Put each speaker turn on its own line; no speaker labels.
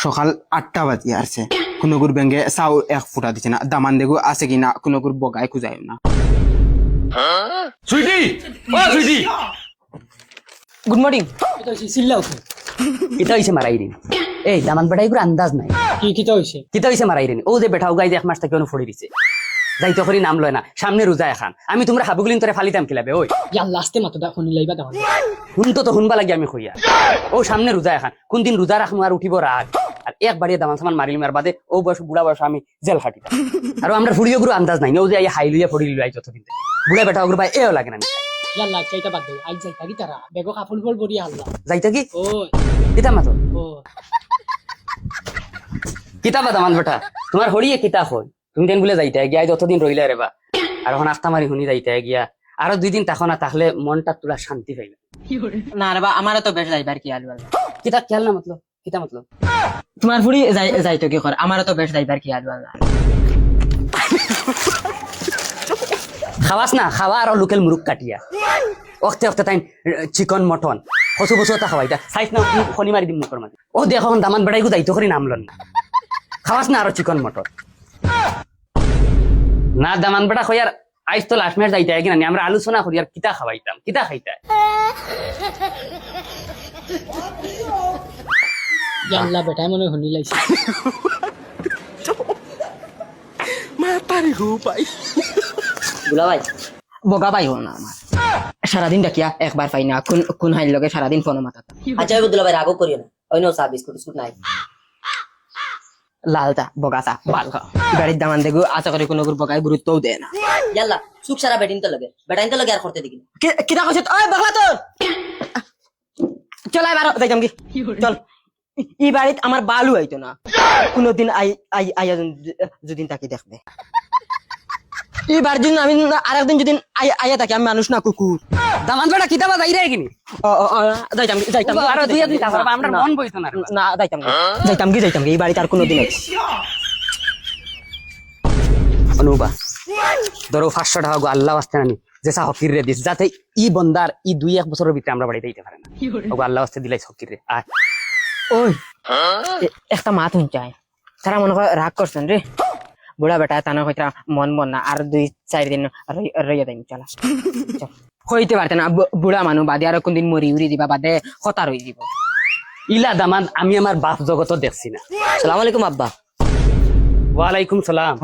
সকাল 8টা বাজি আসছে কোনগুর ব্যাঙ্গে চাও এক ফুটা দিছে না দামান দেখো আছে কিনা কোনগুর বগায় খুঁজায় না
সুইটি ও সুইটি
গুড মর্নিং
চিল্লা উঠে
কিতা হইছে মারাই রিন এই দামান বেটাই করে আন্দাজ নাই
কি কিতা হইছে
কিতা হইছে মারাই রিন ও যে বেটাও গাই যে এক মাস থেকে ফড়ি দিছে যাইতে করি নাম লয় না সামনে রোজা এখন আমি তোমরা হাবুগুলিন তোরে ফালিতাম কিলাবে ওই
ইয়া লাস্টে মাতো দা শুনি লাইবা দাও
শুনতো তো শুনবা লাগি আমি কইয়া ও সামনে রোজা এখন কোন দিন রোজা রাখমু আর উঠিব রাগ আর একবারে দামান সামান মারিলি মার বাদে ও বয়স বুড়া বয়স আমি জেল খাটি আর আমরা ফুড়িও গুরু আন্দাজ নাই ও যে আই হাই লইয়া ফড়ি লইয়া যতদিন বুড়া বেটা ওগুলো ভাই এও লাগে না
ইয়া লাগ চাইতা বাদ দে আই যাইতা কি তারা বেগো কাফুল বল বড়ি আল্লাহ
যাইতা কি
ও
কিতা মাতো
ও
কিতাবা দামান বেটা তোমার হড়িয়ে কিতা হল তুমি দিন বলে যাইতে গিয়া যতদিন রইলে রে বা আর এখন আস্তা মারি শুনি যাইতে গিয়া আরো 2 দিন তাকো না তাহলে মনটা তোলা শান্তি পাইবে
না রে বা আমারও তো বেশ যাইবার কি আলু আল্লাহ
কিতা খেয়াল না মতলব কিতা মতলব
তোমার ফুড়ি যাইতো কি কর আমারও তো বেশ যাইবার কি আলু আল্লাহ
খাওয়াস না খাওয়া আর লোকেল মুরুক কাটিয়া অক্তে অক্তে তাই চিকন মটন হসু বসু তা খাওয়াইতা সাইজ না খনি মারি দিম মুখের মাঝে ও দেখো দামান বেড়াই গু যাইতো করি নামলন না খাওয়াস না আরো চিকন মটন না দামান বেড়া খয়ার আইস তো লাস্ট ম্যাচ যাইতে কিনা আমরা আলোচনা করি আর কিতা খাওয়াইতাম কিতা খাইতা
ইয়া আল্লাহ বেটাই মনে শুনি লাইছে
বুলা ভাই বগা ভাই হো না আমার সারাদিন ডাকিয়া একবার পাই না কোন কোন হাইল লগে সারাদিন ফোন মাথা
আচ্ছা বুদুলা ভাই রাগও করিও না অন্য চা বিস্কুট বিস্কুট নাই
লালটা বগাটা বাল গাড়ির দামান দেখো আশা করি কোনো বগায় গুরুত্বও দেয় না
ইয়াল্লা সুখ সারা বেটিন তো লাগে আর করতে দিকি
কিরা কইছ ওই বগলা তোর চল আই বারো যাইতাম কি চল ই বাড়িত আমার বালু আইতো না কোনদিন আইয়া যদি তাকে দেখবে এবার যদি আমি আরেকদিন যদি আইয়া থাকি আমি মানুষ না কুকুর
দামান বেড়া কিতাবা যাই রে কিনি
যাইতাম
আরো 2 দিন তারপর আমরা মন বইতো না
না যাইতাম এই বাড়িতে আর কোনোদিন
অনুবা ধরো 500 টাকা গো আল্লাহ আসতে আমি যেসা হকির রে দিস যাতে ই বন্দার ই 2-1 বছরের ভিতরে আমরা বাড়িতে দিতে পারে না ওগো আল্লাহ আসতে দিলাই হকির রে আয়
ওই একটা মাত শুনছাই তারা মনে করে রাগ করছেন রে বুড়া বেটা তানা হইতা মন মন না আর 2-4 দিন রইয়া দেন চলা হইতে পারতে না বুড়া মানুষ বাদে আর কোনদিন মরি উড়ি দিবা বাদে হতা রই দিব
ইলা দামান আমি আমার বাপ জগত দেখছি না
আসসালামু আলাইকুম আব্বা
ওয়ালাইকুম সালাম